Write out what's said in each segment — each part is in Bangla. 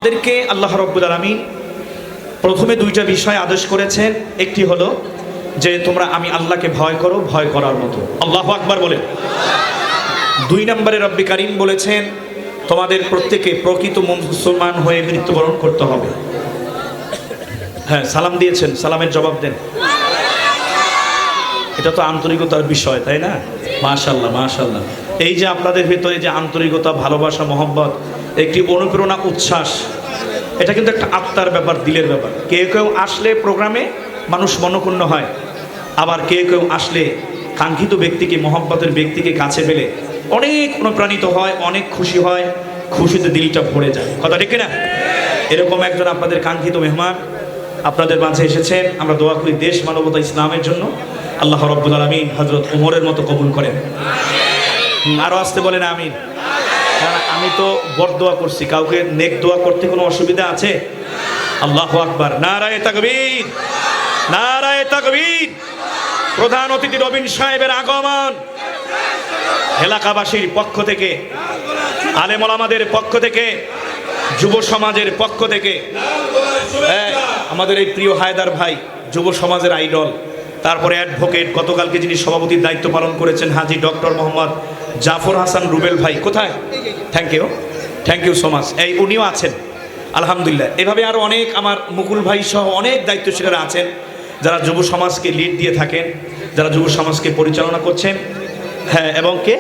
আমাদেরকে আল্লাহ রাব্বুল আলামিন প্রথমে দুইটা বিষয় আদেশ করেছেন। একটি হলো যে তোমরা আমি আল্লাহকে ভয় করো, ভয় করার মতো। আল্লাহু আকবার বলেন। দুই নম্বরে রব্বি কারীম বলেছেন তোমাদের প্রত্যেকে প্রকৃত মুসলমান হয়ে মৃত্যুবরণ করতে হবে। হ্যাঁ, সালাম দিয়েছেন, সালামের জবাব দেন। এটা তো আন্তরিকতার বিষয়, তাই না? মাশাআল্লাহ মাশাআল্লাহ। এই যে আপনাদের ভিতরে যে আন্তরিকতা, ভালোবাসা, মহব্বত, একটি অনুপ্রেরণা, উচ্ছ্বাস, এটা কিন্তু একটা আত্মার ব্যাপার, দিলের ব্যাপার। কেউ কেউ আসলে প্রোগ্রামে মানুষ মনক্ষুণ্ণ হয়, আবার কেউ কেউ আসলে কাঙ্ক্ষিত ব্যক্তিকে, মহব্বতের ব্যক্তিকে কাছে পেলে অনেক অনুপ্রাণিত হয়, অনেক খুশি হয়, খুশিতে দিলটা ভরে যায়। কথা ঠিক না? এরকম একজন আপনাদের কাঙ্ক্ষিত মেহমান আপনাদের মাঝে এসেছেন। আমরা দোয়া করি দেশ, মানবতা, ইসলামের জন্য আল্লাহ রাব্বুল আলামিন হযরত ওমরের মতো কবুল করেন। আরো আসতে বলেন আমিন। আমি তো বড় দোয়া করছি, কাউকে নেক দোয়া করতে কোনো অসুবিধা আছে? আল্লাহু আকবার, নারায়ে তাকবীর, নারায়ে তাকবীর। প্রধান অতিথি রবিন সাহেবের আগমন এলাকাবাসীর পক্ষ থেকে, আলেম ওলামাদের পক্ষ থেকে, যুব সমাজের পক্ষ থেকে, আমাদের এই প্রিয় হায়দার ভাই যুব সমাজের আইডল, তারপরে অ্যাডভোকেট, গতকালকে যিনি সভাপতির দায়িত্ব পালন করেছেন হাজী ডক্টর মোহাম্মদ জাফর হাসান রুবেল ভাই, কোথায়? Thank you so much. এই উনিও আছেন আলহামদুলিল্লাহ। এভাবে আরও অনেক আমার মুকুল ভাই সহ অনেক দায়িত্বশীলরা আছেন যারা যুব সমাজকে লিড দিয়ে থাকেন, যারা যুব সমাজকে পরিচালনা করছেন। হ্যাঁ, এবং কে?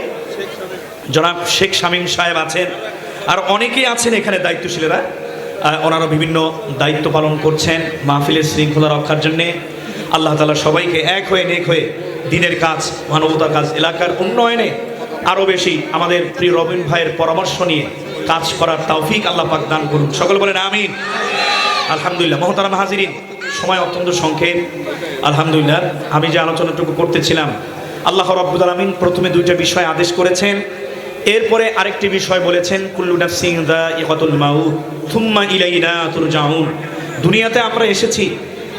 জনাব শেখ শামীম সাহেব আছেন, আর অনেকেই আছেন এখানে দায়িত্বশীলরা। ওনারা বিভিন্ন দায়িত্ব পালন করছেন মাহফিলের শৃঙ্খলা রক্ষার জন্যে। আল্লাহ তাআলা সবাইকে এক হয়ে, নেক হয়ে দিনের কাজ, মানবতার কাজ, এলাকার উন্নয়নে আরও বেশি আমাদের প্রিয় রবিন ভাইয়ের পরামর্শ নিয়ে কাজ করার তৌফিক আল্লাহ পাক দান করুন। সকল বলেন আমিন। আলহামদুলিল্লাহ। মুহতারাম হাজিরিন, সময় অত্যন্ত সংক্ষেপ। আলহামদুলিল্লাহ, আমি যে আলোচনাটুকু করতেছিলাম, আল্লাহ রাব্বুল আলামিন প্রথমে দুইটা বিষয় আদেশ করেছেন, এরপরে আরেকটি বিষয় বলেছেন কুল্লু নাফসিন যায়িকাতুল মাউত সুম্মা ইলাইনা তুরজাউন। দুনিয়াতে আমরা এসেছি,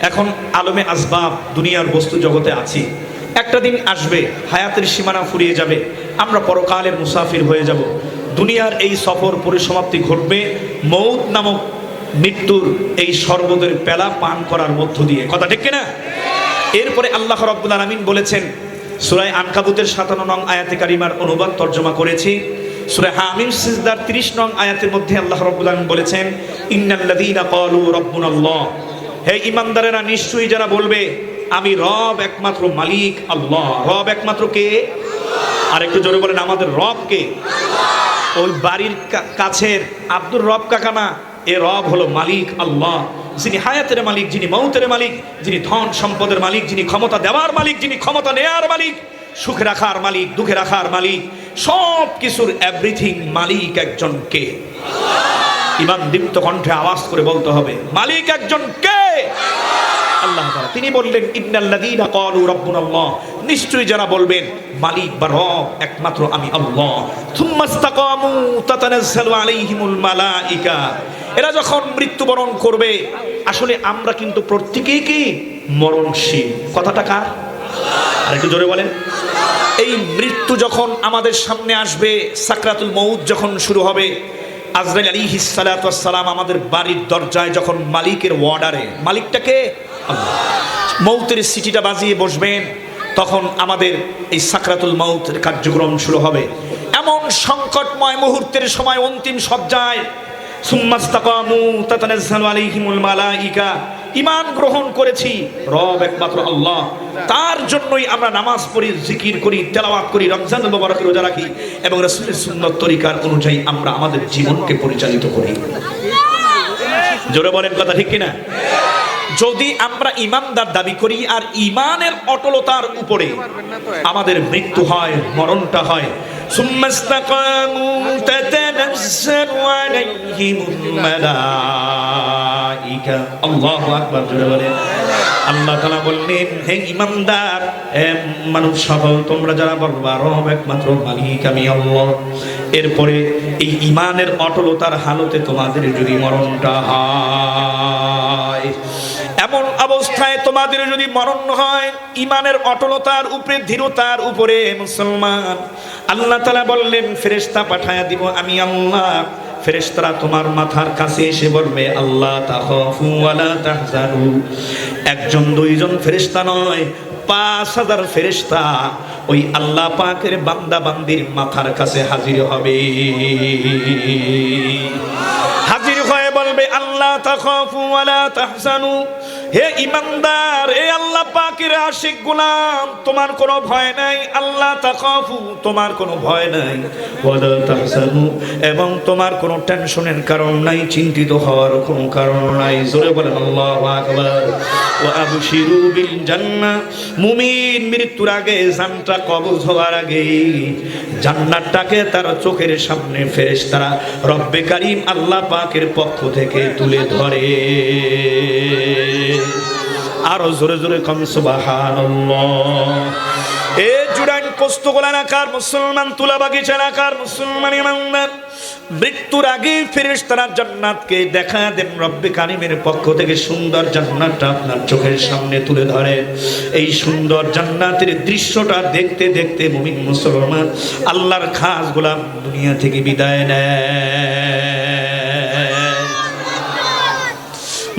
এখন আলমে আসবাব দুনিয়ার বস্তু জগতে আছি। একটা দিন আসবে, হায়াতের সীমানা ফুরিয়ে যাবে, আমরা পরকালের মুসাফির হয়ে যাব। দুনিয়ার এই সফর পরিসমাপ্তি ঘটবে মৌত নামক মৃত্যুর এই শরবতের পেলা পান করার মধ্য দিয়ে। কথা ঠিক কিনা? এরপরে আল্লাহ রাব্বুল আলামিন বলেছেন, সূরা আনকাবুতের 57 নং আয়াতে কারিমার অনুবাদ তর্জমা করেছি। সূরা হামিম সিজদার 30 নং আয়াতের মধ্যে আল্লাহ রাব্বুল আলামিন বলেছেন, ইন্নাল্লাযীনা ক্বালু রাব্বুনাল্লাহ, হে ঈমানদারেরা, নিশ্চয়ই যারা বলবে আমি রব একমাত্র মালিক আল্লাহ। রব একমাত্র কে? আর একটু জোরে বলেন, আমাদের রব কে? ওই বাড়ির কাছের আব্দুর রব কাকা না, এ রব হলো মালিক আল্লাহ, যিনি হায়াতের মালিক, যিনি মৌতের মালিক, যিনি ধন সম্পদের মালিক, যিনি ক্ষমতা দেওয়ার মালিক, যিনি ক্ষমতা নেয়ার মালিক, সুখে রাখার মালিক, দুঃখে রাখার মালিক, সব কিছুর এভরিথিং মালিক একজন কে? ইমান দীপ্ত কণ্ঠে আওয়াজ করে বলতে হবে, মালিক একজন কে? আল্লাহ তাআলা। তিনি বললেন, ইন্নাল্লাযীনা ক্বালু রাব্বুনাল্লাহ, নিশ্চয়ই যারা বলবেন মালিক বা রব একমাত্র আমি আল্লাহ, সুম্মাস্তাকামু তাতানাজ্জালু আলাইহিমুল মালাইকা, এরা যখন মৃত্যুবরণ করবে, আসলে আমরা কিন্তু প্রত্যেকেই কি মরণশীল। কথাটা কার? আর একটু জোরে বলেন। এই মৃত্যু যখন আমাদের সামনে আসবে, সাকরাতুল মউত যখন শুরু হবে, আজরাইল আলাইহিস সালাতু ওয়াস সালাম আমাদের বাড়ির দরজায় যখন মালিকের অর্ডারে, মালিকটাকে আল্লাহ, মৌতের সিটিটা বাজিয়ে বসবেন, তখন আমাদের এই সাকরাতুল মউতের কার্যক্রম শুরু হবে। এমন সংকটময় মুহূর্তের সময় অন্তিম সজ্জায় সুম্মাস্তাকামু তাতানাজ্জালু আলাইহিমুল মালাইকা, ঈমান গ্রহণ করেছি রব একমাত্র আল্লাহ, তার জন্যই আমরা নামাজ পড়ি, জিকির করি, তেলাওয়াত করি, রমজানুল মুবারক রোজা রাখি, এবং রাসূলের সুন্নাত তরিকার অনুযায়ী আমরা আমাদের জীবনকে পরিচালিত করি। জোরে বলেন, কথা ঠিক কিনা? যদি আমরা ঈমানদার দাবি করি আর ঈমানের অটলতার উপরে আমাদের মৃত্যু হয়, মরণটা হয়, সুম্মাস্তাকামু তাতানাজ্জালু আলাইহিমুল মালাইকা, আল্লাহু আকবার, জোরে বলেন। আল্লাহ তাআলা বললেন, হে ঈমানদার, হে মানুষ সকল, তোমরা যারা বলবা রব একমাত্র মালিক আমি আল্লাহ, এরপরে এই ঈমানের অটলতার হালতে তোমাদের যদি মরণটা হয়, এমন অবস্থায় তোমাদের যদি মরণ হয় ঈমানের অটলতার উপরে, দৃঢ়তার উপরে, মুসলমান, আল্লাহ তাআলা বললেন ফেরেশতা পাঠায়া দিব আমি আল্লাহ, ফেরেশতারা তোমার মাথার কাছে এসে বলবে আল্লাহ তাখাফু ওয়ালা তাহজানু। একজন দুইজন ফেরেশতা নয়, ৫,০০০ ফেরেশতা ওই আল্লাহ পাকের বান্দা বান্দির মাথার কাছে হাজির হবে। হাজির হয়ে বলবে আল্লাহ তাখাফু ওয়ালা তাহজানু, হে ঈমানদার, হে আল্লাহ পাকের আশিক গোলাম, তোমার কোনো ভয় নাই। আল্লাহ তাখাফু, তোমার কোনো ভয় নাই, ওয়ালা তাহজানু, এবং তোমার কোনো টেনশনের কারণ নাই, চিন্তিত হওয়ার কোনো কারণ নাই। জোরে বলেন আল্লাহু আকবার। ওয়া আবশিরু বিল জান্নাহ, মুমিন মৃত্যুর আগে, জানটা কবজ হওয়ার আগে জান্নাতটাকে তার চোখের সামনে ফেরেশতারা রব্বে কারীম আল্লাহ পাকের পক্ষ থেকে তুলে ধরে। আরো জোরে জোরে কম সুবহানাল্লাহ। এ জুরাইন পোস্তগোলা এলাকার মুসলমান, তুলা বাগিচা এলাকার মুসলমান ইমানদার, মৃত্যুর আগে ফেরেশতারা জান্নাতকে দেখা দেন রব্বে কারীমের পক্ষ থেকে। সুন্দর জান্নাতটা আপনার চোখের সামনে তুলে ধরে। এই সুন্দর জান্নাতের দৃশ্যটা দেখতে দেখতে মুমিন মুসলমান আল্লাহর খাস গোলাম দুনিয়া থেকে বিদায় নেয়।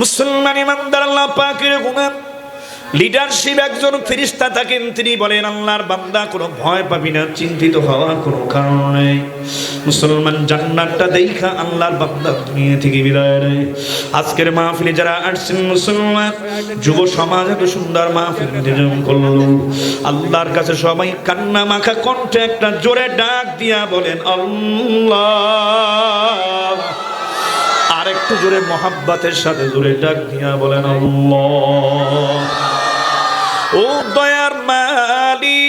মুসলমান ইমানদার, আল্লাহ পাকের গোলাম লিডারশিপ একজন ফেরেশতা থাকেন, তিনি বলেন আল্লাহর বান্দা কোনো ভয় পাবি না, চিন্তিত হওয়ার কোনো কারণ নেই। মুসলমান জান্নাতটা দেখা আল্লাহর বান্দা দুনিয়া থেকে বিদায় নেয়। আজকের মাহফিলে যারা আসছেন মুসলমান যুব সমাজ, এত সুন্দর মাহফিল আয়োজন করলো, আল্লাহর কাছে সবাই কান্না মাখা কণ্ঠে একটা জোরে ডাক দিয়া বলেন আল্লাহ। আর একটু জোরে মোহাব্বতের সাথে জোরে ডাক দিয়া বলেন আল্লাহ। ও দয়ার মালিক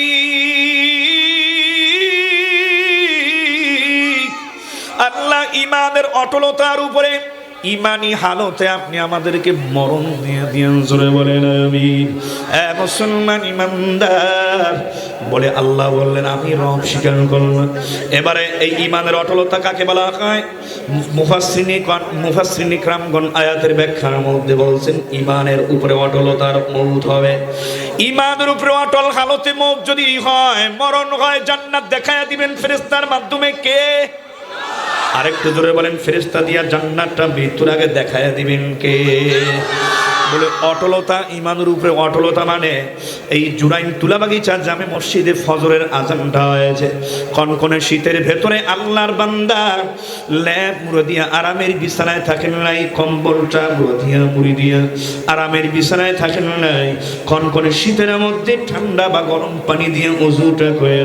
আল্লাহ, ঈমানের অটলতার উপরে, ঈমানি হালতে আপনি আমাদেরকে মরণ দিয়ে দিয়েন। জোরে বলেন আমিন। মুসলমান ইমানদার বলে আল্লাহ বললেন আমি রব স্বীকার করব। এবারে এই ঈমানের অটলতা কাকে বলা হয়? মুফাসসিরিন ইকরামগণ আয়াতের ব্যাখ্যার মধ্যে বলছেন ঈমানের উপরে অটলতার মওত হবে। ঈমানের উপরে অটল হালতে মওত যদি হয়, মরণ হয়, জান্নাত দেখায়া দিবেন ফেরেশতার মাধ্যমে। কে? আরেকটু জোরে বলেন, ফেরেশতা দিয়া জান্নাতটা মৃত্যুর আগে দেখায়া দিবেন কে? বলে অটলতা, ঈমানের উপরে অটলতা মানে এই জুরাইন তুলাবাগিচা জামে মসজিদে ফজরের আজানটা হয়েছে, কনকনে শীতের ভেতরে আল্লাহর বান্দা ল্যাপ মুড়ে দিয়া আরামের বিছানায় থাকেন নাই, কম্বলটা মুড়ে দিয়া মুড়ি দিয়া আরামের বিছানায় থাকেন নাই, কনকনে শীতের মধ্যে ঠান্ডা বা গরম পানি দিয়ে ওযুটা করে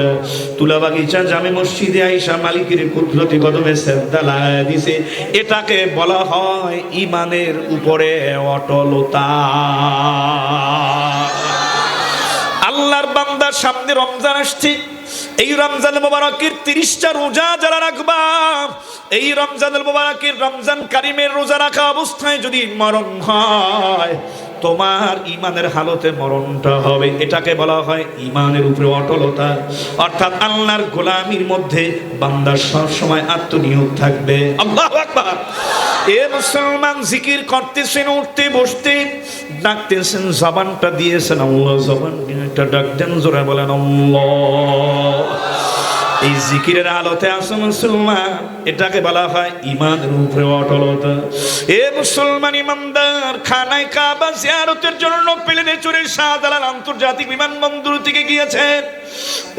তুলাবাগিচা জামে মসজিদে আইসা মালিকের কুদরতি কদমে সেজদা লাগায় দিছে। এটাকে বলা হয় ঈমানের উপরে অটলতা। আল্লাহর বান্দার সামনে রমজান আসছে, এই রমজান মুবারকের 30টা রোজা যারা রাখবা, এই রমজানুল মুবারকের রমজান কারিমের রোজা রাখা অবস্থায় যদি মরণ হয়, তোমার ঈমানের হালতে মরণটা হবে। এটাকে বলা হয় ঈমানের উপরে অটলতা। অর্থাৎ আল্লাহর গোলামির মধ্যে বান্দার সব সময় আত্মনিয়োগ থাকবে। আল্লাহু আকবার। এ মুসলমান জিকির করতেছেন, উঠতে বসতে ডাকতেছেন, জবানটা দিয়েছেন আল্লাহ, জবান একটা ডাক দেন, জোরে বলেন আল্লাহ। এই জিকিরের আলোতে আছে মুসলমান, এটাকে বলা হয় ঈমানের উপরে অটলতা। এ মুসলমান ইমানদার, খানায় কাবা জিয়ারতের জন্য প্লেনে চড়ে শাহজালাল আন্তর্জাতিক বিমানবন্দর থেকে গিয়েছেন,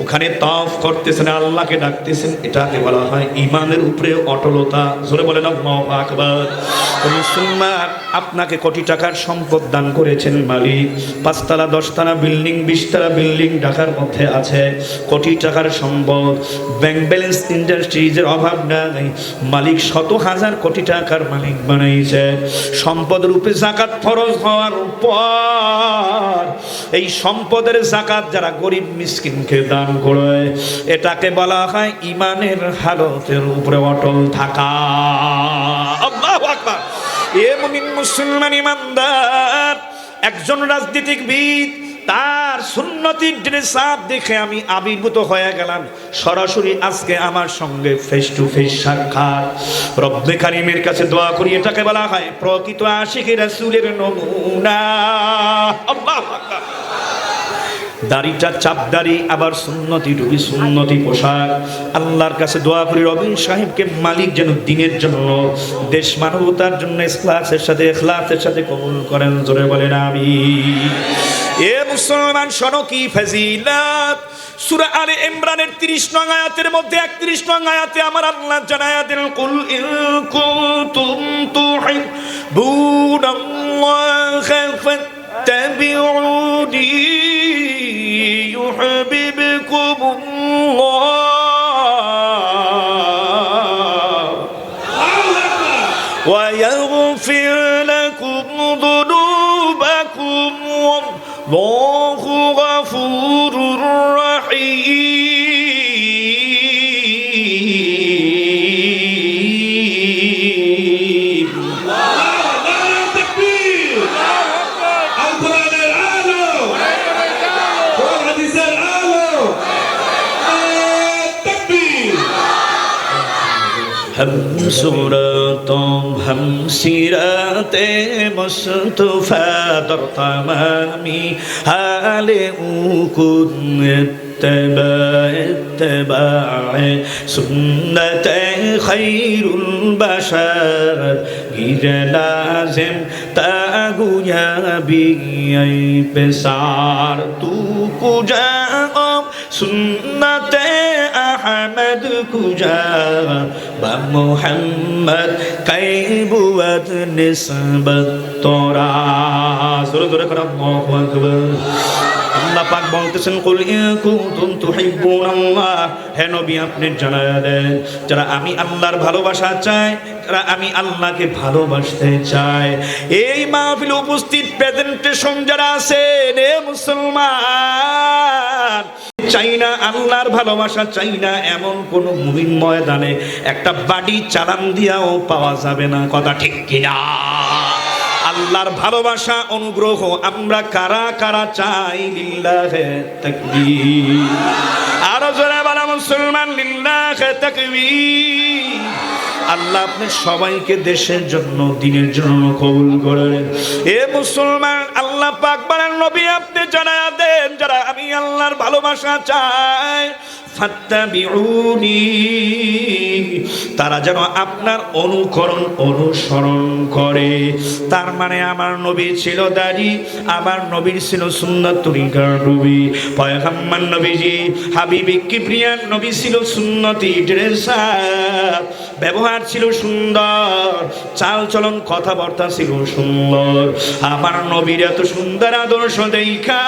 ওখানে তাওয়াফ করতেছেন, আল্লাহকে ডাকতেছেন, এটাকে বলা হয় ঈমানের উপরে অটলতা। জোরে বলেন আল্লাহু আকবার। মুসলমান, আপনাকে কোটি টাকার সম্পদ দান করেছেন মালিক, 5 তলা 10 তলা বিল্ডিং 20 তলা বিল্ডিং ঢাকার মধ্যে আছে, কোটি টাকার সম্পদ, ব্যাংক ব্যালেন্স ইন্ডাস্ট্রিজের অভাব নাই, মালিক শত হাজার কোটি টাকার মালিক বানাইছে। সম্পদ রূপে যাকাত ফরজ হওয়ার পর এই সম্পদের যাকাত যারা গরিব মিসকিনকে দান করে, এটাকে বলা হয় ঈমানের হালতের উপরে অটল থাকা। আল্লাহু আকবার। এ মুমিন মুসলমান ইমানদার, একজন রাজনীতিবিদ তার সুন্নতি ড্রেসআপ দেখে আমি আবির্ভূত হয়ে গেলাম। সরাসরি আজকে আমার সঙ্গে ফেস টু ফেস সাক্ষাৎ, রব্বে কারীমের কাছে দোয়া করি, এটাকে বলা হয় প্রকৃত আশিক রাসূলের নমুনা। আল্লাহু আকবার। দাড়িটা চাপদাড়ি, আবার সুন্নতি টুপি, সুন্নতি পোশাক। আল্লাহর কাছে দোয়া করি রবিন সাহেবকে মালিক যেন দিনের জন্য, দেশ মানবতার জন্য ইখলাসের সাথে কবুল করেন। জোরে বলেন আমিন। এ মুসলমান শোনো কি ফজিলত। সূরা আলে ইমরানের 30 নং আয়াতের মধ্যে 31 নং আয়াতে আমার আল্লাহ জানায়া দেন, কুল ইন কুনতুম তুহিব্বুনাল্লাহা ফাত্তাবিউনি ইউহিব্বুকুমুল্লাহ ওয়া ইয়াগফির লাকুম যুনুবাকুম ওয়াল্লাহু গফুরুর রহিম। हम सूरतों हम सीरते मुस्तफा दर तमामी हाले उकुन इत्तबा सुन्नत खैरुल बशर गिर लाजिम तागुया बियाई पेसार तू कुजा सुन्नत अहमद कुजा बा मुहम्मद कैबुवत निस्बत तोरा। जोरे जोरे कर अल्लाहु আকবার। আল্লাহ পাক বলতেছেন, কুল ইন কুনতুম তুহিব্বুনাল্লাহ, হে নবী আপনি জানায়া দেন যারা আমি আল্লাহর ভালোবাসা চায়, যারা আমি আল্লাহকে ভালোবাসতে চাই। এই মাহফিলে উপস্থিত প্রেজেন্টেশন যারা আছেন, এ মুসলমান, চাই না আল্লাহর ভালোবাসা চাই না এমন কোন মুমিন ময়দানে একটা বাড়ি চালান দিয়াও পাওয়া যাবে না। কথা ঠিক কিনা? আল্লাহর ভালোবাসা অনুগ্রহ আমরা কারা কারা চাই? লিল্লাহে তাকবীর। আর জোরে বলা মুসলমান, লিল্লাহে তাকবীর। আল্লাহ আপনি সবাইকে দেশের জন্য, দিনের জন্য কবুল করেন। এ মুসলমান, আল্লাহ পাক বলেন নবী আপনি জানায়া দেন যারা আমি আল্লাহর ভালোবাসা চাই, ফাত্তাবিউনি, তারা যেন আপনার অনুসরণ করে। তার মানে আমার নবী ছিল দাড়ি, আমার নবীর ছিল সুন্নাত তরিকার নবী। পয়গম্বর নবীজি হাবিবি কিবরিয়ার নবী ছিল সুন্নতি ড্রেসার, ব্যবহার ছিল সুন্দর, চাল চলন কথাবার্তা ছিল সুন্দর। আমার নবীর এত সুন্দর আদর্শ দেখা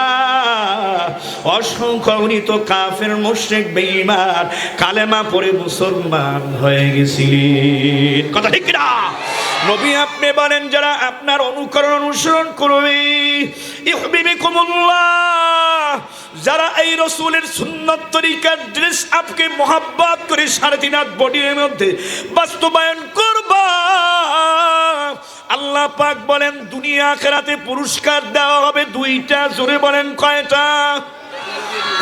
অসংখ্য অগণিত কাফের মুশরিক বেঈমান কালেমা পড়ে মুসলমান হয়ে গেছিলেন। কথা ঠিক না? নবী আপনি বলেন যারা আপনার অনুসরণ করবে, ইউহিব্বুকুমুল্লাহ, যারা এই রাসূলের সুন্নাত তরিকার ড্রেস আপকে মোহাব্বত করে 3.5 হাত বডির মধ্যে বাস্তবায়ন করবা, আল্লাহ পাক বলেন দুনিয়া আখিরাতে পুরস্কার দেওয়া হবে 2টা। জোরে বলেন কয়টা?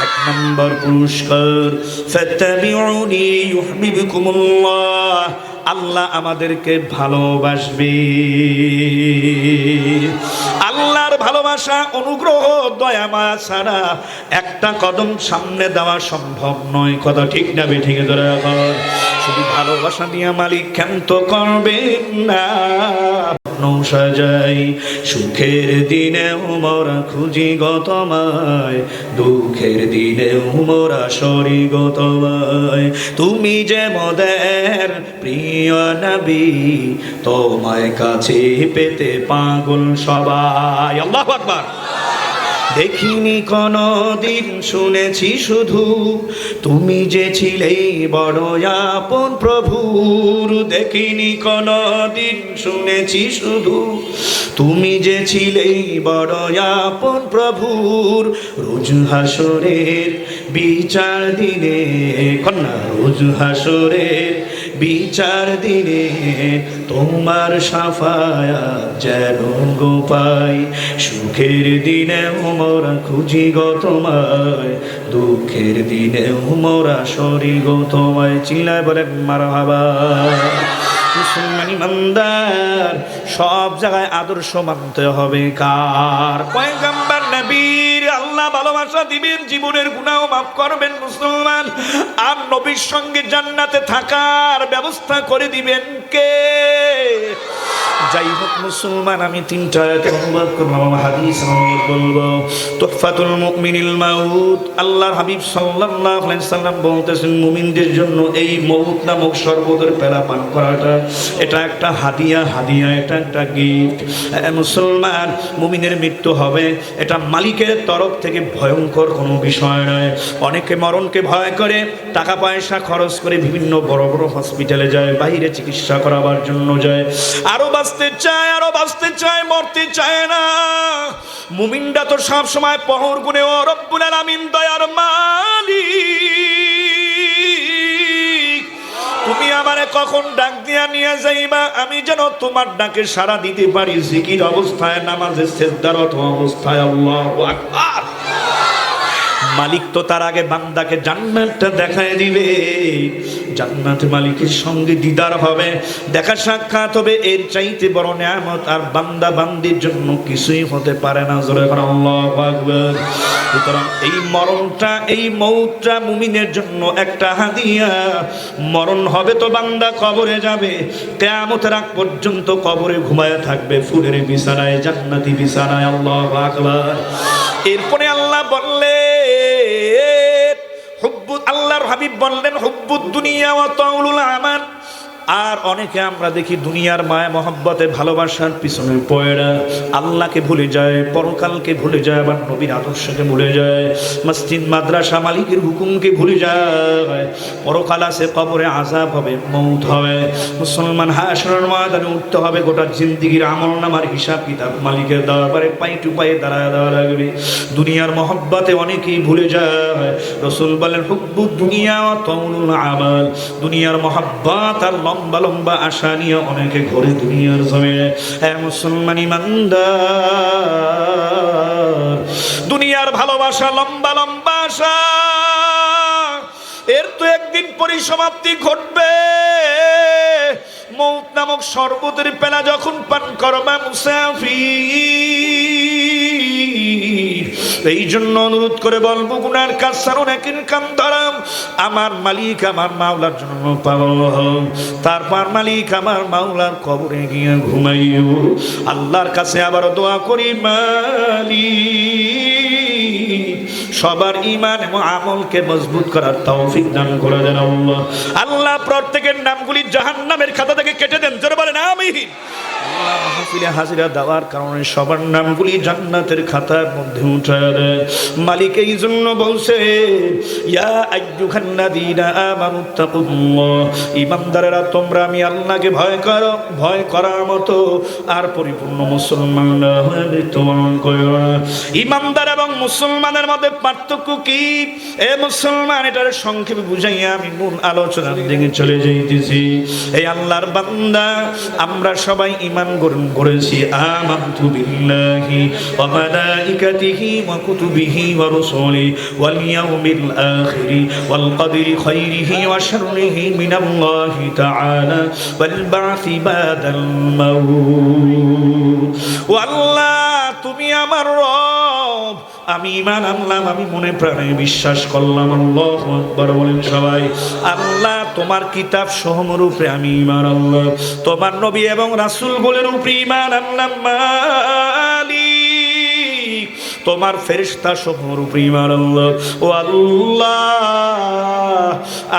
1 নম্বর পুরস্কার, ফাত্তাবিউনি ইউহিব্বুকুমুল্লাহ, আল্লাহ আমাদেরকে ভালোবাসবে। আল্লাহর ভালোবাসা, অনুগ্রহ, দয়া মায়া ছাড়া একটা কদম সামনে দেওয়া সম্ভব নয়। কথা ঠিক না বেঠিক? ধরে শুধু ভালোবাসা দিয়ে মালিক ক্ষান্ত করবেন না। সাজাই সুখের দিনে মোরা খুঁজি গো তোমায়, দুঃখের দিনে মোরা সরি গো তোমায়। তুমি যে মোদের প্রিয় নবী, তোমায় কাছে পেতে পাগল সবাই। আল্লাহু আকবার। দেখিনি কোনো দিন, শুনেছি শুধু তুমি যে ছিলে বড় আপন প্রভুর। দেখিনি কোনো দিন, শুনেছি শুধু তুমি যে ছিলে বড় আপন প্রভুর। রোজ হাসরের বিচার দিনে, কন্যা, রোজ হাসরের বিচার দিনে তোমার সাফায়াত যেন গো পাই। সুখের দিনে মোরা খুঁজি গো তোমায়, দুঃখের দিনে মোরা সরি গো তোমায়। চিল্লায় বলেন মারহাবা। মুসলমান ইমানদার, সব জায়গায় আদর্শ মানতে হবে কার? পয়গম্বর নবীর। আল্লাহ ভালোবাসা দিবেন, জীবনের গুনাহ মাফ করবেন মুসলমান। আর নবীর সঙ্গে জান্নাতে থাকার ব্যবস্থা করে দিবেন কে? যাই হোক মুসলমান, আমি তিনটা আয়াতে অনুবাদ করলাম, হাদিস আমি বলবো। তুহফাতুল মুমিনিল মাউত, আল্লাহর হাবিব সাল্লাল্লাহু আলাইহি সাল্লাম বলতেছেন মুমিনদের জন্য এই মউত নামক শরবতের পেলা পান করাটা এটা একটা হাদিয়া, এটা একটা গিফট। মুসলমান, মুমিনের মৃত্যু হবে, এটা মালিকের তরফ থেকে ভয়ঙ্কর কোনো বিষয় নয়। অনেকে মরণকে ভয় করে টাকা পয়সা খরচ করে বিভিন্ন বড় বড় হসপিটালে যায়, বাইরে চিকিৎসা করাবার জন্য যায়, আরো বাঁচতে চায়, মরতে চায় না। মুমিনরা তো সব সময় পহর গুনে ও রব্বুল আলামিন দয়ার মালিক, তুমি আমারে কখন ডাক দিয়া নিয়ে যাইবা, আমি যেন তোমার ডাকে সাড়া দিতে পারি। জিকির অবস্থায়, নামাজে সিজদারত অবস্থায়। আল্লাহু আকবার। মালিক তো তার আগে বান্দাকে জান্নাতটা দেখায় দিবে, জান্নাত মালিকের সঙ্গে দিদার হবে, দেখা সাক্ষাৎ হবে। এর চাইতে বড় নিয়ামত আর বান্দা বান্দির জন্য কিছুই হতে পারে না। জোরে বলেন আল্লাহু আকবার। সুতরাং এই মরণটা, এই মউতটা মুমিনের জন্য একটা হাদিয়া। মরণ হবে তো বান্দা কবরে যাবে, কিয়ামতের আগ পর্যন্ত কবরে ঘুমায় থাকবে, ফুলের বিছানায়, জান্নাতি বিছানায়। আল্লাহু আকবার। এরপরে আল্লাহ বললেন, আল্লাহর হাবিব বললেন হুব্বুদ দুনিয়া ওয়া তাউলুল আমাল। আর অনেকে আমরা দেখি দুনিয়ার মায়া মহব্বতে ভালোবাসার পিছনে পয়রা আল্লাহকে ভুলে যায়, পরকালকে ভুলে যায়, আবার নবীর আদর্শকে ভুলে যায়, মসজিদ মাদ্রাসা মালিকের হুকুমকে ভুলে যায়। পরকাল আছে, কবরে আযাব হবে, মউত হবে। মুসলমান হাশরের ময়দানে উঠতে হবে, গোটা জিন্দেগির আমলনামার হিসাব কিতাব মালিকের দরবারে পাই টু পায়ে দাঁড়ায় দেওয়া লাগবে। দুনিয়ার মহব্বতে অনেকেই ভুলে যায়। রাসূল বলেন হুব্বুদ দুনিয়া ওয়া তাউলুল আমাল। দুনিয়ার মহব্বত আর লম্বা লম্বা আশা নিয়ে অনেকে ঘরে দুনিয়ার জমিনে। হ্যাঁ মুসলমান ইমানদার, দুনিয়ার ভালোবাসা, লম্বা লম্বা আশা, এর তো একদিন পরিসমাপ্তি ঘটবে। মউত নামক শরবতের পেলা যখন পান করবা মুসাফির, এই জন্য অনুরোধ করে বলবো গুনার কাজ ছাড়ো, নেকির কাম ধরাম। আমার মালিক আমার মাওলার জন্য পাগল হও, তারপর মালিক আমার মাওলার কবরে গিয়ে ঘুমাইও। আল্লাহর কাছে আবার দোয়া করি, মালিক সবার ঈমান এবং আমলকে মজবুত করার তৌফিক দান করে দেন আল্লাহ। আল্লাহ প্রত্যেকের নামগুলি জাহান্নামের খাতা থেকে কেটে দেন। জোরে বলেন আমিন। আল্লাহ মাহফিলে হাজিরা দেওয়ার কারণে সবার নামগুলি জান্নাতের খাতার মধ্যে উঠায় দেন মালিক। এই জন্য বলছে ইয়া আইয়ুহান্নাযীনা আমানুত্তাকুল্লাহ, ঈমানদারেরা তোমরা আমি আল্লাহকে ভয় করো, ভয় করার মতো আর পরিপূর্ণ মুসলমান না হয়ে মৃত্যুবরণ করো না। ঈমানদার এবং মুসলমানের মধ্যে পার্থক্য কি? এ মুসলমান, এটার সংক্ষেপে বুঝাইয়া আমি মূল আলোচনার দিকে চলে যাইতেছি। এই আল্লাহর বান্দা, আমরা সবাই ঈমান গ্রহণ করেছি। আমানতু বিল্লাহি ওয়া মালাইকাতিহি ওয়া কুতুবিহি ওয়া রুসুলিহি ওয়াল ইয়াউমিল আখিরি ওয়াল কদরি খাইরিহি ওয়া শাররিহি মিনাল্লাহি তাআলা ওয়াল বা'সি বাদাল মাউত। ও আল্লাহ, তুমি আমার রব, আমি ঈমান আনলাম, আমি মনে প্রাণে বিশ্বাস করলাম। আল্লাহু আকবার বলেন সবাই। আল্লাহ, তোমার কিতাব সমূহের উপরে আমি ঈমান আনলাম, তোমার নবী এবং রাসূলগুলোর উপরে ঈমান আনলাম। মালিক, তোমার ফেরেশতা সমূহের উপরে ঈমান আনলাম। ও আল্লাহ,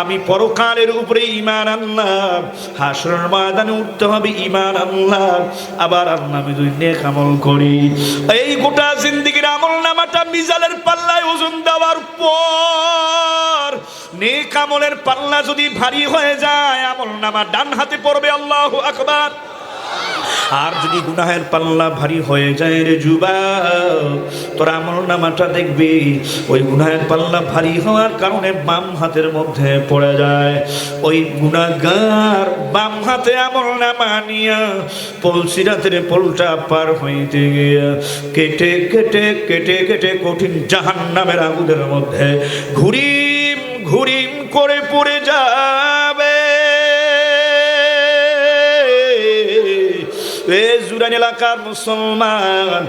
আমি পরকালের উপরে ঈমান আনলাম, হাশরের ময়দানে উঠতে হবে ঈমান আনলাম। আবার আল্লাহ আমি যদি নেক আমল করি, এই গোটা জিন্দেগির আমলনামাটা মিজানের পাল্লায় ওজন দেওয়ার পর নেক আমলের পাল্লা যদি ভারী হয়ে যায়, আমলনামা ডান হাতে পড়বে। আল্লাহু আকবার। আর যদি গুনাহের পাল্লা ভারী হয়ে যায় রে যুবক, তোর আমলনামাটা দেখবি ওই গুনাহের পাল্লা ভারী হওয়ার কারণে বাম হাতের মধ্যে পড়ে যায়। ওই গুনাহগার বাম হাতে আমলনামা নিয়া পলসিরাতের পোলটা পার হইতে গিয়া কেটে কেটে কেটে কেটে কঠিন জাহান্নামের আগুনের মধ্যে ঘুরিম ঘুরিম করে পড়ে যাবে। এ জুরাইন এলাকার মুসলমান,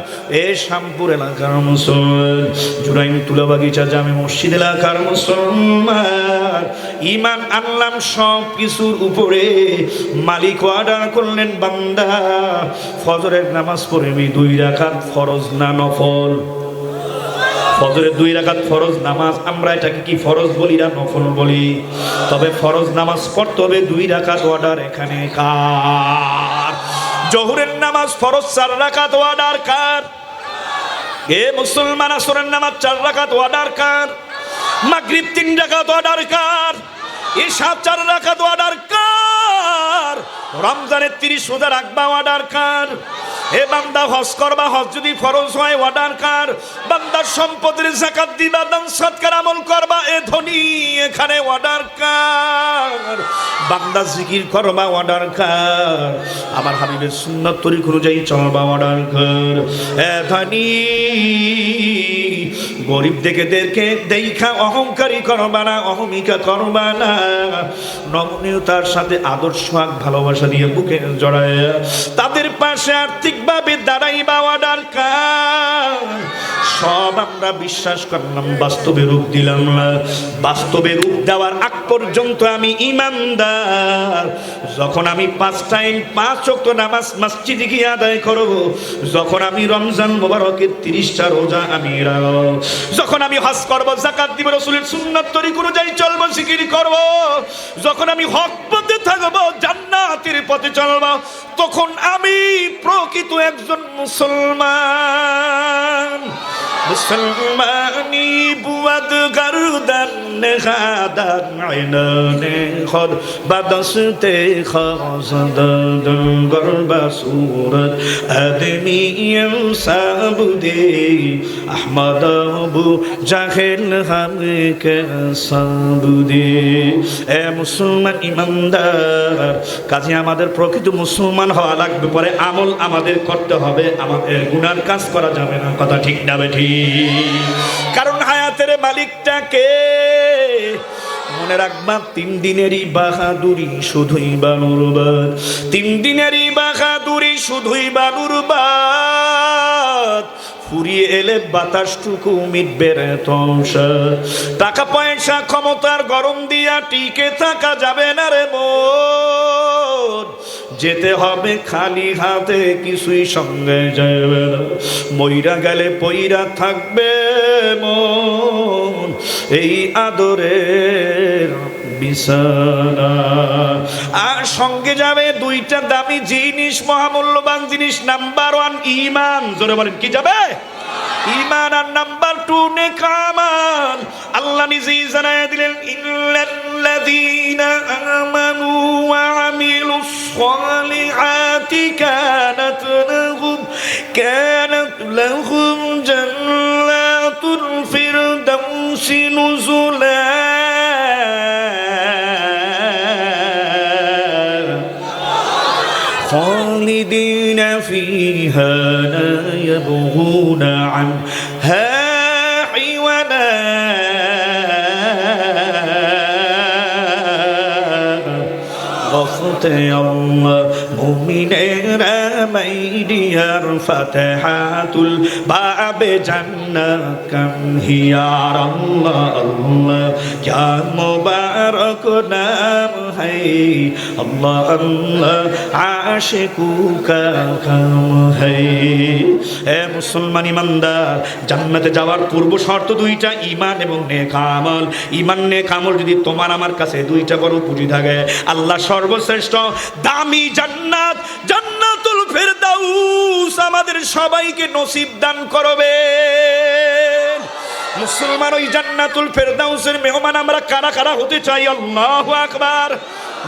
এ শামপুর এলাকার মুসলমান, জুরাইন তুলাবাগিচা জামে মসজিদ এলাকার মুসলমান, ঈমান আনলাম সব কিছুর উপরে। মালিক অর্ডার করলেন, বান্দা ফজরের নামাজ পড়বি 2 রাকাত, ফরজ না নফল? ফজরের 2 রাকাত ফরজ নামাজ। আমরা এটাকে কি ফরজ বলি না নফল বলি? তবে ফরজ নামাজ পড়তে হবে 2 রাকাত। অর্ডার এখানে কার? জোহরের নামাজ ফরজ 4 রাকাত, অর্ডার কার? এ মুসলমান, আসরের নামাজ 4 রাকাত, অর্ডার কার? মাগরিব 3 রাকাত, অর্ডার কার? ইশা 4 রাকাত, অর্ডার কার? রমজানের 30 রোজা রাখবা, অর্ডার কার? হে বান্দা হজ করবা, হজ যদি ফরজ হয়, অর্ডার কার? বান্দার সম্পদের যাকাত দিবা, দান সদকার আমল করবা, এ ধনী এখানে অর্ডার কার? বান্দা জিকির করবা, অর্ডার কার? আমার হাবিবের সুন্নাত তরিক অনুযায়ী চলবা, অর্ডার কার? এ ধনী গরিব দেখে দেখা অহংকারী করবা না, অহমিকা করবা না, নমনীয়তার সাথে আদর্শ ভালোবাসা দিয়ে বুকে জড়ায় তাদের পাশে আর্থিকভাবে দাঁড়াইবা, অর্ডার কার? সব আমরা বিশ্বাস করলাম, বাস্তবে রূপ দিলাম না। বাস্তবে রূপ দেওয়ার আগ পর্যন্ত আমি ইমানদার। যখন আমি 5 টাইম 5 ওয়াক্ত নামাজ মসজিদে গিয়ে আদায় করব, যখন আমি রমজান মোবারকের 30টা রোজা আমি রাখব, যখন আমি হজ করব, যাকাত দিব, রাসূলের সুন্নাত তরিক অনুযায়ী চলব, জিকির করব, যখন আমি হক পথে থাকব, জান্নাতের পথে চলব, তখন আমি প্রকৃত একজন মুসলমান। মুসলমানি বুয়াদ গারদান নেখাদান আইনানে খদ বাদসতে খাসদান গরবা সুরত আদমি সাবুদে আহমদ আবু জাহেল হামে কে সাবুদে। এ মুসলমান ইমানদার, কাজে আমাদের প্রকৃত মুসলমান হওয়া লাগবে, পরে আমল আমাদের করতে হবে, আমাদের গুনার কাজ করা যাবে না। কথা ঠিক না বেঠিক? কারণ হায়াতের মালিকটাকে মনে রাখবা। 3 দিনেরই বাহাদুরি শুধুই বানুরবাদ, 3 দিনেরই বাহাদুরি শুধুই বানুরবাদ। ফুরিয়ে এলে বাতাসটুকু মিটবে রে তমসাদ। টাকা পয়সা ক্ষমতার গরম দিয়া টিকে থাকা যাবে না রে মন। যেতে হবে খালি হাতে, কিছুই সঙ্গে যাবে না। মইরা গেলে পইরা থাকবে মন এই আদরের বিছানা। আর সঙ্গে যাবে 2টা দামি জিনিস, মহামূল্যবান জিনিস। নাম্বার 1 ঈমান। জোরে বলেন, কি যাবে? ঈমান। আর নাম্বার 2 নেক আমল। আল্লাহ নিজেই জানায় দিলেন, ইল্লাল্লাযীনা আমানু ওয়া আমিলুস সালিহাতি কানাত লাহুম জান্নাতুল ফিরদাউসি নুজুলা خالدين فيها لا يبغون عنها حولا غفرت الله মুমিনেরা মাইডিয়ার ফাতিহাতুল বাবে জান্নাত কাম হিয়ার আল্লাহ আল্লাহ क्या मुबारक नाम है अल्लाह अल्लाह आशिकू का काम है। এ মুসলমান ইমানদার, জান্নাতে যাওয়ার পূর্ব শর্ত 2টা, ঈমান এবং নেক আমল। ঈমান নেক আমল যদি তোমার আমার কাছে 2টা বড় পুঁজি থাকে, আল্লাহ সর্বশ্রেষ্ঠ দামি জান্নাত, জান্নাতুল ফেরদাউস আমাদের সবাইকে নসিব দান করবে। মুসলমান, ওই জান্নাতুল ফেরদাউসের মেহমান আমরা কারা কারা হতে চাই? আল্লাহু আকবার,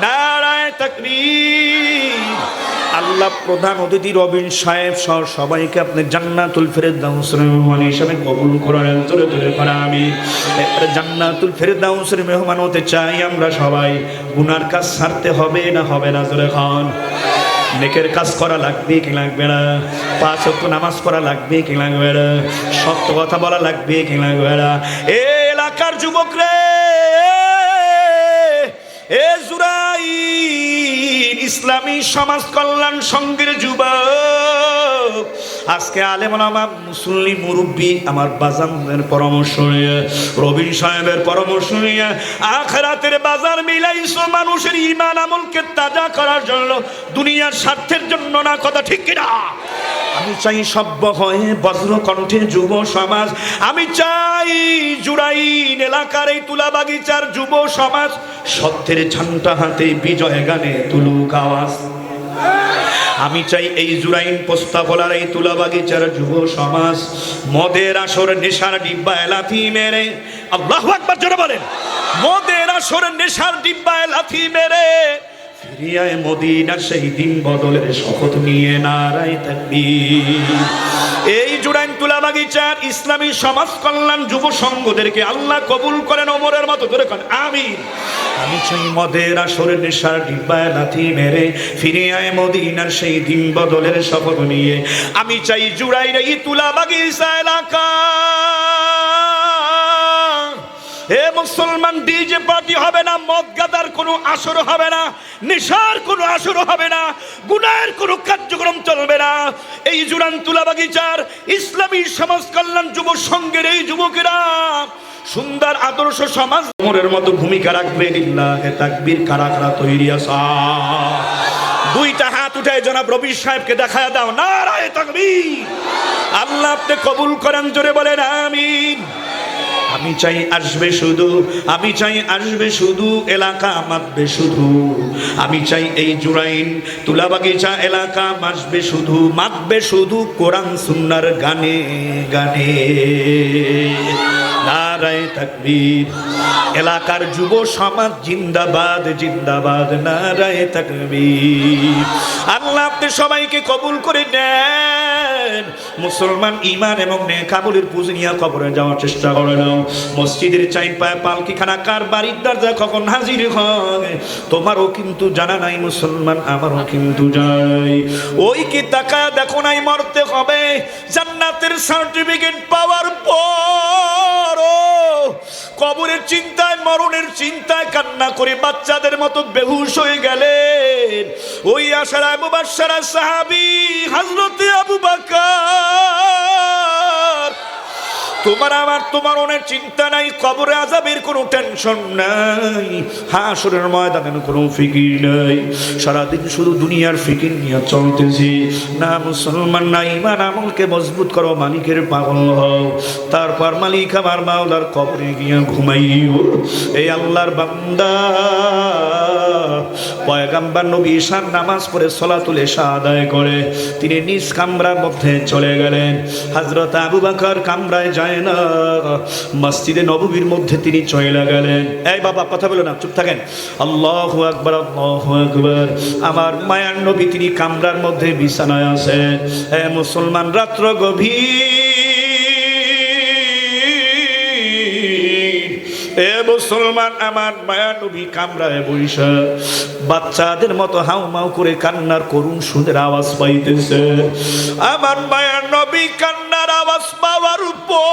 নারায়ে তাকবীর। আল্লাহ প্রধান অতিথি রবিন সাহেব সহ সবাইকে আপনি জান্নাতুল ফেরদাউসের মেহমান হিসেবে কবুল করেন। জোরে জোরে করে আমি জান্নাতুল ফেরদাউসের মেহমান হতে চাই আমরা সবাই। গুনার কাজ ছাড়তে হবে না, হবে না? জোরে খান। নেকের কাজ করা লাগবে কি লাগবে না? 5 ওয়াক্ত নামাজ পড়া লাগবে কি লাগবে না? সত্য কথা বলা লাগবে কি লাগবে না? এ এলাকার যুবক রে, এ জুরাই ইসলামী সমাজ কল্যাণ সংঘের যুবক, আজকে আলেম ওলামা মুসল্লি মুরব্বী আমার বাজানের পরামর্শ নিয়ে, রবিন সাহেবের পরামর্শ নিয়ে আখিরাতের বাজার মিলাইছো মানুষের ঈমান আমলকে তাজা করার জন্য, দুনিয়ার স্বার্থের জন্য না। কথা ঠিক কিনা? আমি চাই সভ্য হয়ে বজ্রকণ্ঠে যুব সমাজ, আমি চাই জুরাইন এলাকার এই তুলা বাগিচার যুব সমাজ সত্যের ঝান্ডা হাতে বিজয় গানে তুলুক আওয়াজ। আমি চাই এই জুরাইন পোস্তাফলার এই তুলা বাগিচার যুব সমাজ মদের আসর নেশার ডিব্বায় লাথি মেরে, আল্লাহু আকবার জোরে বলেন, মদের আসর নেশার ডিব্বায় লাথি মেরে ফিরিয়ায় মদিনার সেই দিন বদলের শপথ নিয়ে নারায়ে তাকবীর। এই জুরাইন তুলা বাগিচার ইসলামী সমাজ কল্যাণ যুব সংঘদেরকে আল্লাহ কবুল করেন ওমরের মতো ধরে করেন আমিন। আমি চাই মদের আসরে নেশার ডিব্বায় লাথি মেরে ফিরিয়ায় মদিনার সেই দিন বদলের শপথ নিয়ে, আমি চাই জুরাইন এই তুলা বাগিচা এলাকা এ মুসলমান ডিজে পার্টি হবে না, মদ গাদার কোনো আসর হবে না, নেশার কোনো আসর হবে না, গুনাহের কোনো কার্যক্রম চলবে না। এই জুরাইন তুলা বাগিচার ইসলামী সমাজ কল্যাণ যুব সংঘের এই যুবকেরা সুন্দর আদর্শ সমাজ ওমরের মতো ভূমিকা রাখবে। লিল্লাহে তাকবীর। কারা কারা তৈরি আছা? দুইটা হাত উঠে জনাব রবি সাহেবকে দেখায় দাও, নারায়ে তাকবীর। আল্লাহ আপনি কবুল করেন, জোরে বলেন আমিন। আমি চাই আসবে শুধু, আমি চাই আসবে শুধু, এলাকা মাতবে শুধু। আমি চাই এই জুরাইন তুলা বাগিচা এলাকা মাসবে শুধু, মাতবে শুধু কোরআন সুন্নাহর গানে গানে। নারায়ে তাকবীর। এলাকার যুব সমাজ জিন্দাবাদ জিন্দাবাদ, নারায়ে তাকবীর। আল্লাহ আপনি সবাইকে কবুল করে নেন। মুসলমান ঈমান এবং নেক আমলের পুঁজি নিয়ে কবরে যাওয়ার চেষ্টা করে নাও। মসজিদের চাই পায় পালকিখানা কার বাড়ির দরজা কখন হাজির হয় তোমারও কিন্তু জানা নাই মুসলমান, আমারও কিন্তু যাই। ওই কি তাকায় দেখো নাই মরতে হবে, জান্নাতের সার্টিফিকেট পাওয়ার পর কবরের চিন্তায় মরণের চিন্তায় কান্না করে বাচ্চাদের মতো বেহুশ হয়ে গেলেন ওই আশারায়ে মুবাশশারা সাহাবী হযরতে আবু বকর। তোমার আমার তোমার অনেক চিন্তা নাই, কবরে আযাবের কোনো টেনশন নাই, হাসরের ময়দানের কোনো ফিকির নাই, সারাদিন শুধু দুনিয়ার ফিকির নিয়ে চলতেছি না। মুসলমান না, ঈমান আমলকে মজবুত করো, মালিকের পাগল হও, তারপর মালিক আমার মাওলার কবরে গিয়ে ঘুমাইও। এই আল্লাহর বান্দা পয়গম্বর নবী ঈশার নামাজ পড়ে সলাতুল ইশা আদায় করে তিনি নিজ কামরার মধ্যে চলে গেলেন। হযরত আবু বকর কামরায় যায় না, মসজিদে নববীর মধ্যে তিনি চলে গেলেন। এই বাবা কথা বলো না, চুপ থাকেন। আল্লাহু আকবার আল্লাহু আকবার। আমার মায়ার নবী তিনি কামরার মধ্যে বিছানায় আছেন। হে মুসলমান, রাত্র গভীর, এ মুসলমান আমার মায়ার নবী কামরায় বইসা বাচ্চাদের মতো হাউমাউ করে কান্নার করুণ সুদের আওয়াজ পাইতেছে। আমার মায়ার নবী কান্নার আওয়াজ পাওয়ার উপর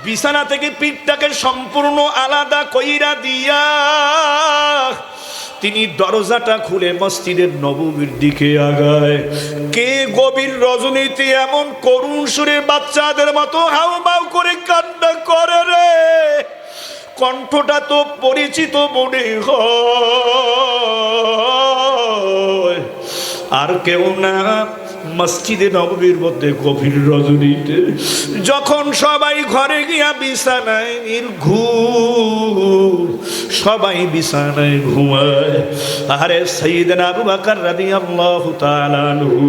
বিছানা থেকে পিঠটাকে সম্পূর্ণ আলাদা কইরা দিয়া তিনি দরজাটা খুলে মসজিদের নববীর দিকে আগায়। কে গভীর রজনীতে এমন করুণ সুরে বাচ্চাদের মতো হাউমাউ করে কান্না করে রে? কণ্ঠটা তো পরিচিত মনে হয়, আর কেউ না, মসজিদে নববীর মধ্যে গভীর রজনীতে যখন সবাই ঘরে গিয়া বিছানায় ঘুম, সবাই বিছানায় ঘুমায়। আরে সাইয়েদনা আবু বকর রাদিয়াল্লাহু তাআলা আনহু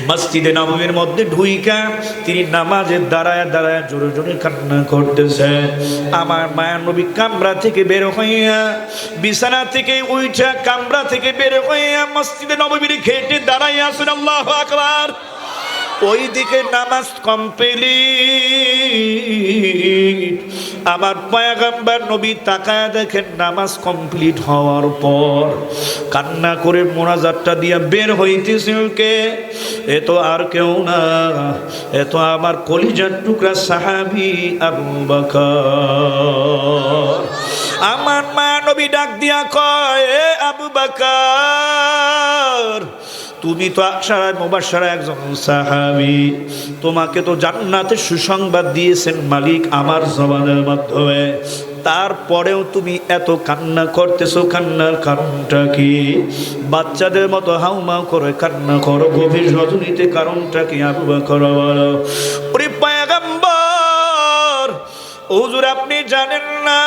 মসজিদে নববীর মধ্যে ঢুইকা তিনি নামাজের দাঁড়ায় দাঁড়ায় জোরে জোরে কান্না করতেছে। আমার মায়ের নবী কামরা থেকে বের হইয়া, বিছানা থেকে উঠা কামরা থেকে বের হইয়া মসজিদে নববীর গেটে দাঁড়াইয়া আছেন। আল্লাহু আকবার। ওই দিকে নামাজ কমপ্লিট, আমার পয়গম্বর নবী তাকায় দেখেন নামাজ কমপ্লিট হওয়ার পর কান্না করে মোনাজাতটা দিয়া বের হইতেছে কে? এ তো আর কেউ না, এ তো আমার কলিজার টুকরা সাহাবী আবু বকর। আমার মায়ের নবী ডাক দিয়া কয়, এ আবু বকর, তুমি তো আশারায়ে মুবাশশারা একজন সাহাবী, তোমাকে তো জান্নাতের সুসংবাদ দিয়েছেন মালিক আমার জবানের মাধ্যমে, তারপরেও তুমি এত কান্না করতেছো, কান্নার কারণটা কি? বাচ্চাদের মতো হাউমাউ করে কান্না করো গভীর রজনীতে, কারণটা কি আবু বকর বলো? ওরে পয়গম্বর, হুজুর আপনি জানেন না,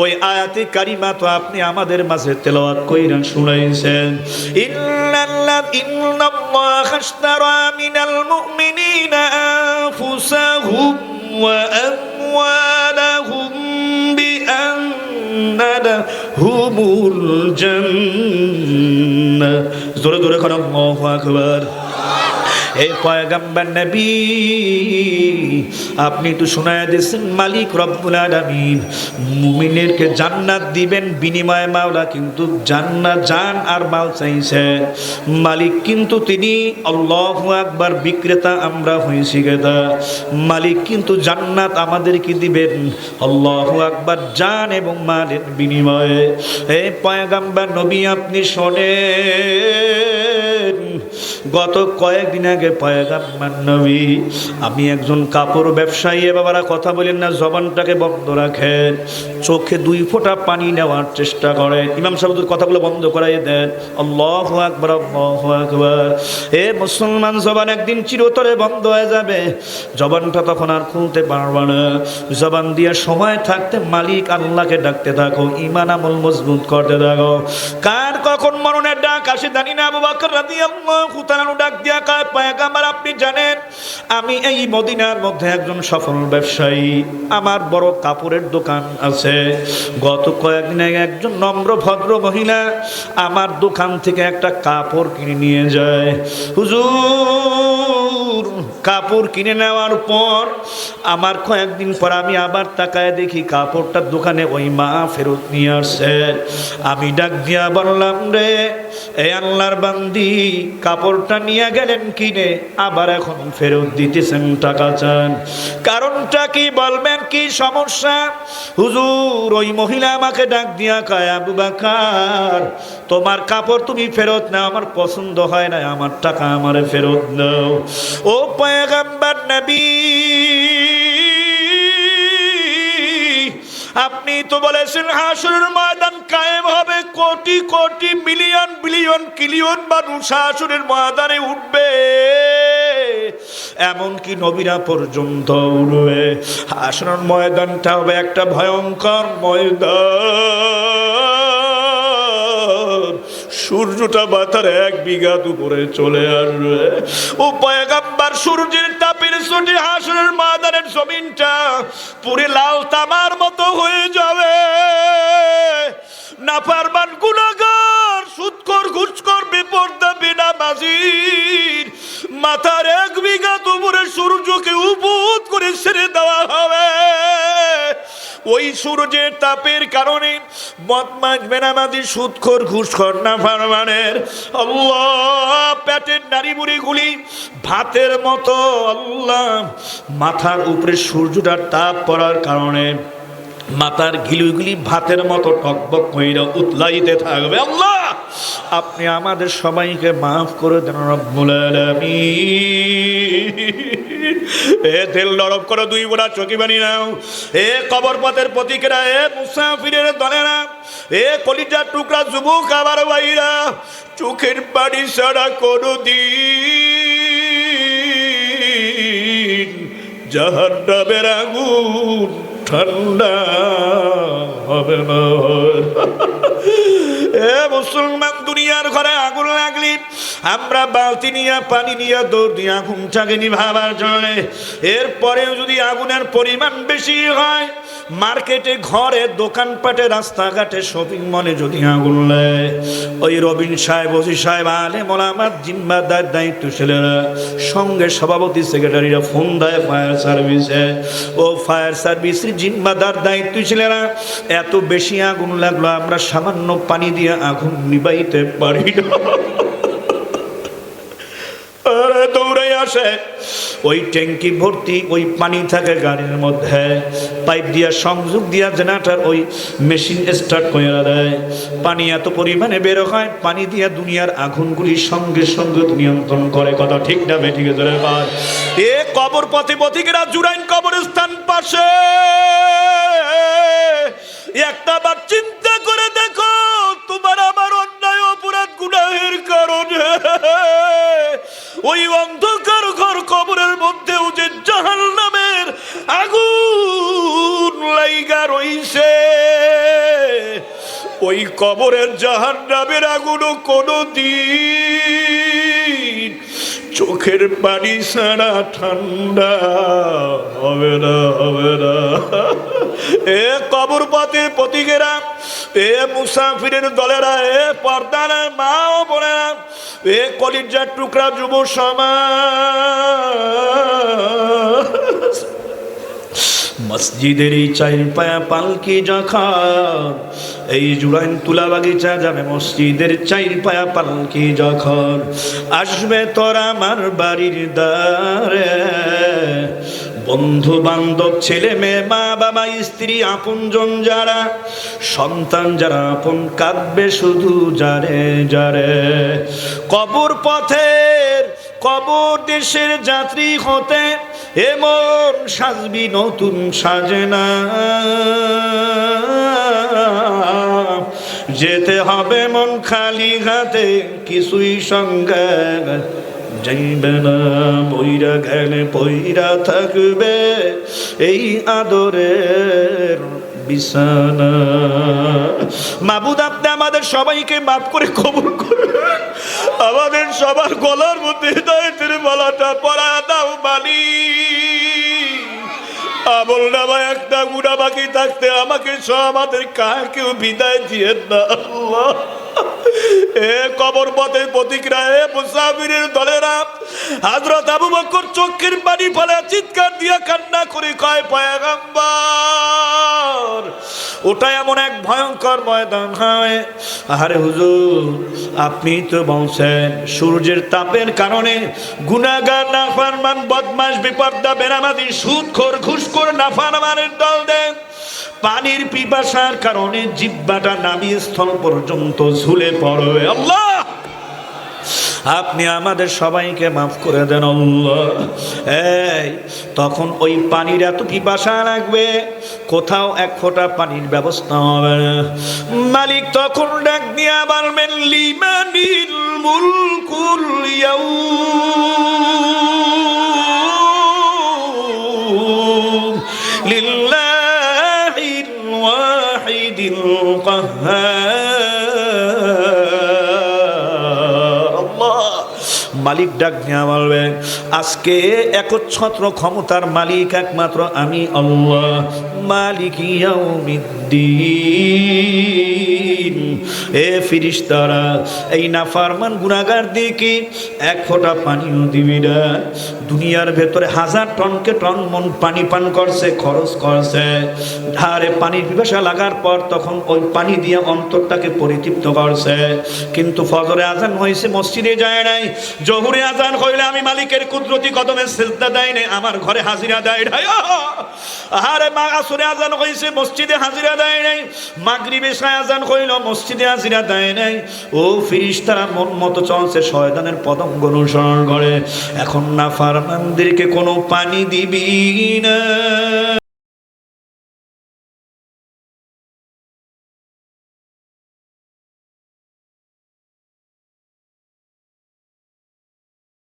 ওই আয়াতে কারিমা তো আপনি আমাদের মাঝে তেলাওয়াত কইরা শুনাইছেন, ইন্নাল্লাহা আশতারা মিনাল মুমিনিনা আনফুসাহুম ওয়া আমওয়ালাহুম বিআন্না লাহুমুল জান্নাহ। জোরে জোরে কোন আল্লাহু আকবার। হে পয়গম্বর নবী, আপনি তো শোনায়া দিয়েছেন মালিক রব্বুল আলামিন মুমিনদেরকে জান্নাত দিবেন, বিনিময়ে মাওলা কিন্তু জান্নাত জান আর মাল চাইছে। মালিক কিন্তু তিনি আল্লাহু আকবার বিক্রেতা, আমরা হইছি ক্রেতা। মালিক কিন্তু জান্নাত আমাদেরকে দিবেন আল্লাহু আকবার জান এবং মালের বিনিময়ে। হে পয়গম্বর নবী আপনি শোনেন, গত কয়েকদিন আগে পয়গম্বর নবী, আমি একজন কাপড় ব্যবসায়ী, বাবারা কথা বলেন না, জবানটাকে বন্ধ রাখেন, চোখে 2 ফোঁটা পানি নেওয়ার চেষ্টা করেন, ইমাম সাহেবদের কথাগুলো বন্ধ করাই দেন। আল্লাহু আকবার, আল্লাহু আকবার। এ মুসলমান, জবান একদিন চিরতরে বন্ধ হয়ে যাবে, জবানটা তখন আর খুলতে পারবে না। জবান দিয়ে সময় থাকতে মালিক আল্লাহকে ডাকতে থাকো, ঈমান আমল মজবুত করতে থাকো। কার কখন মরণের ডাক আসে জানি না। আবু বকর রাদিয়াল্লাহু তাআলা ডাক দিয়া কয়, পয়গম্বর আপনি জানেন আমি এই মদিনার মধ্যে একজন সফল ব্যবসায়ী, আমার বড় কাপড়ের দোকান আছে। গত কয়েকদিন আগে একজন নম্র ভদ্র মহিলা আমার দোকান থেকে একটা কাপড় কিনে নিয়ে যায়। হুজুর, কাপড় কিনে নেওয়ার পর আমার কয়েকদিন পর আমি আবার তাকায় দেখি কাপড়টার দোকানে ওই মা ফেরত নিয়ে আসছে। আমি ডাক দিয়া বললাম, রে এই আল্লাহর বান্দি, কাপড়টা নিয়ে গেলেন কিনে, আবার এখন ফেরত দিতেছেন, টাকা চান, কারণটা কি বলবেন, কি সমস্যা? হুজুর, ওই মহিলা আমাকে ডাক দিয়া কয়, আবু বকর তোমার কাপড় তুমি ফেরত নাও, আমার পছন্দ হয় না, আমার টাকা আমারে ফেরত দাও। ও পয়গম্বর নবী, আপনি তো বলেছেন হাসরের ময়দান কায়েম হবে, কোটি কোটি মিলিয়ন বিলিয়ন কিলিয়ন মানুষ হাসরের ময়দানে উঠবে, এমনকি নবীরা পর্যন্ত উঠবে। হাসরের ময়দানটা হবে একটা ভয়ঙ্কর ময়দান, সূর্যটা মাথার 1 বিঘা উপরে চলে আসবে। ও পয়গম্বর, সূর্যের তাপের চোটে হাসরের ময়দানের জমিনটা পুরে লাল তামার মতো হয়ে যাবে। নাফরমান, গুনাহগার, সুদখোর, ঘুষখোর, বেপরদা, বেনামাজির মাথার 1 বিঘা উপরে সূর্যকে উপুত করে ছেড়ে দেওয়া হবে। ওই সূর্যের তাপের কারণে বদমাশ, বেনামাজি, সুদখোর, ঘুষখোর, নাফরমানের আল্লাহ পেটের নাড়িভুড়িগুলি ভাতের মতো, আল্লাহ মাথার উপরে সূর্যটার তাপ পড়ার কারণে মাথার গিলুগুলি ভাতের মতো টকবক কইরা উতলাইতে থাকবে। আল্লাহ আপনি আমাদের সবাইকে মাফ করে দেন রব্বুল আলামিন। এ তেল নরম করে 2 বোনা চকি বানি নাও। এ কবর পথের প্রতীকেরা, এ মুসাফিরের দলেরা, এ কলিজার টুকরা যুবক আমার ভাইরা, চোখের পানি ছাড়া কোনদিন জাহান্নামের আগুন ঠান্ডা হবে না। এ মুসলমান, দুনিয়ার ঘরে আগুন লাগলি আমরা বালতি নিয়ে পানি নিয়ে দৌড় দিয়ে আগুনটাকে নিভাবার জন্য, এরপরেও যদি আগুনের পরিমাণ বেশি হয়, মার্কেটে, ঘরে, দোকানপাটে, রাস্তাঘাটে, শপিং মলে যদি আগুন লাগে, ওই রবিন সাহেব, ওসি সাহেব, আলেম ওলামা, জিম্মাদার, দায়িত্বশীলেরা, সঙ্গে সভাপতি, সেক্রেটারিরা ফোন দেয় ফায়ার সার্ভিসে। ও ফায়ার সার্ভিসের জিম্মাদার, দায়িত্বশীলেরা, এত বেশি আগুন লাগলো, আমরা সামান্য পানি দিয়ে আগুন নিবাইতে পারি না। আরে দৌড়াইয়া আসে, ওই ট্যাঙ্কি ভর্তি ওই পানি থাকে গাড়ির মধ্যে, পাইপ দিয়া সংযোগ দিয়া জেনারেটর ওই মেশিন স্টার্ট করে দেয়, পানি এত পরিমাণে বের হয়, পানি দিয়া দুনিয়ার আগুনগুলি সঙ্গে সঙ্গে নিয়ন্ত্রণ করে। কথা ঠিক না বেঠিক? এ কবর পথে পথিকেরা জুরাইন কবরস্থান পাশে, একটা বার চিন্তা করে দেখো, তোমার আমার অন্যায় অপরাধ গুনাহের কারণে ওই অন্ধকার ঘর কবরের মধ্যেও যে জাহান্নামের আগুন লাইগা রইছে, ওই কবরের জাহান্নামের আগুনও কোনদিন চোখের পানি ছাড়া ঠান্ডা হবে না, হবে না। এ কবর পথে পথিকেরা, এ মুসাফিরের দলেরা, এ পর্দার মা ও বোনেরা, এ কলিজার টুকরা যুব সমাজ, মসজিদের এই চার পায়া পালকি যখন এই জুরাইন তুলা বাগিচা যাবে, মসজিদের চার পায়া পালকি যখন আসবে তোর আমার বাড়ির দ্বারে, বন্ধু বান্ধব ছেলে মেয়ে মা বাবা স্ত্রী আপনজন যারা সন্তান যারা আপন কাঁদবে শুধু যারে যারে। কবর পথের কবর দেশের যাত্রী হতে এমন সাজবি নতুন সাজে না, যেতে হবে মন খালি হাতে কিছুই সঙ্গে যাইবে না, বইরা গেলে পইরা থাকবে এই আদরের বিছানা। মাবুদ আপনি আমাদের সবাইকে মাফ করে কবুল করুন, আমাদের সবার গলার মধ্যে হৃদয়ের মালাটা পরা দাও মালিক। আমল নামা একটা গুনাহ বাকি থাকতে আমাকে সহ আমাদের কাকেও বিদায় দিয়েন না আল্লাহ। এ কবর পথের প্রতিক্রিয়া, এ মুসাফিরের দলেরা, হযরত আবু বকর চোখের পানি ফেলে চিৎকার দিয়া কান্না করে কয়, পয়গম্বর ওটা এমন এক ভয়ঙ্কর ময়দান হয়। আরে হুজুর, আপনি তো বলছেন সূর্যের তাপের কারণে গুনাহগার নাফরমান বদমাশ বেপরদা বেনামাজি সুদখোর ঘুষখোর নাফরমানের দল দেন পানির পিপাসার কারণে জিহ্বাটা নাভি স্থল পর্যন্ত ঝুলে পড়বে। আল্লাহ আপনি আমাদের সবাইকে মাফ করে দেন আল্লাহ। এই তখন ওই পানির এত পিপাসা লাগবে, কোথাও এক ফোঁটা পানির ব্যবস্থা হবে না। মালিক তখন ডাক দিয়া বলবেন, লিমানিল মুলকুল ইয়াউম লিল্লাহিল ওয়াহিদিল কাহ্হার। মালিক ডাক নিয়ে বলবেন, আজকে একচ্ছত্র ক্ষমতার মালিক একমাত্র আমি আল্লাহ, মালিক ইয়াউমিদ্দিন। এ ফেরেশতারা, এই নাফরমান গুনাহগার দিকে এক ফোঁটা পানিও দিবি না। দুনিয়ার ভেতরে হাজার টনকে টন মন পানি পান করছে, খরচ করছে, ধারে পানির পিপাসা লাগার পর তখন ওই পানি দিয়ে অন্তরটাকে পরিতৃপ্ত করছে, কিন্তু ফজরে আজান হয়েছে মসজিদে যায় নাই, জোহরে আজান হইলে আমি মালিকের কুদরতি কদমে সিজদা দেয় নাই, আমার ঘরে হাজিরা দেয় নাই। আরে মা আসরে আজান হয়েছে মসজিদে হাজিরা দেয় নাই, মাগরিবে আজান হইল মসজিদে হাজিরা দেয় নাই। ও ফেরেশতারা মন মতো চলছে, শয়তানের পদঙ্গ অনুসরণ করে। এখন নাফরমানদেরকে কোনো পানি দিবি না।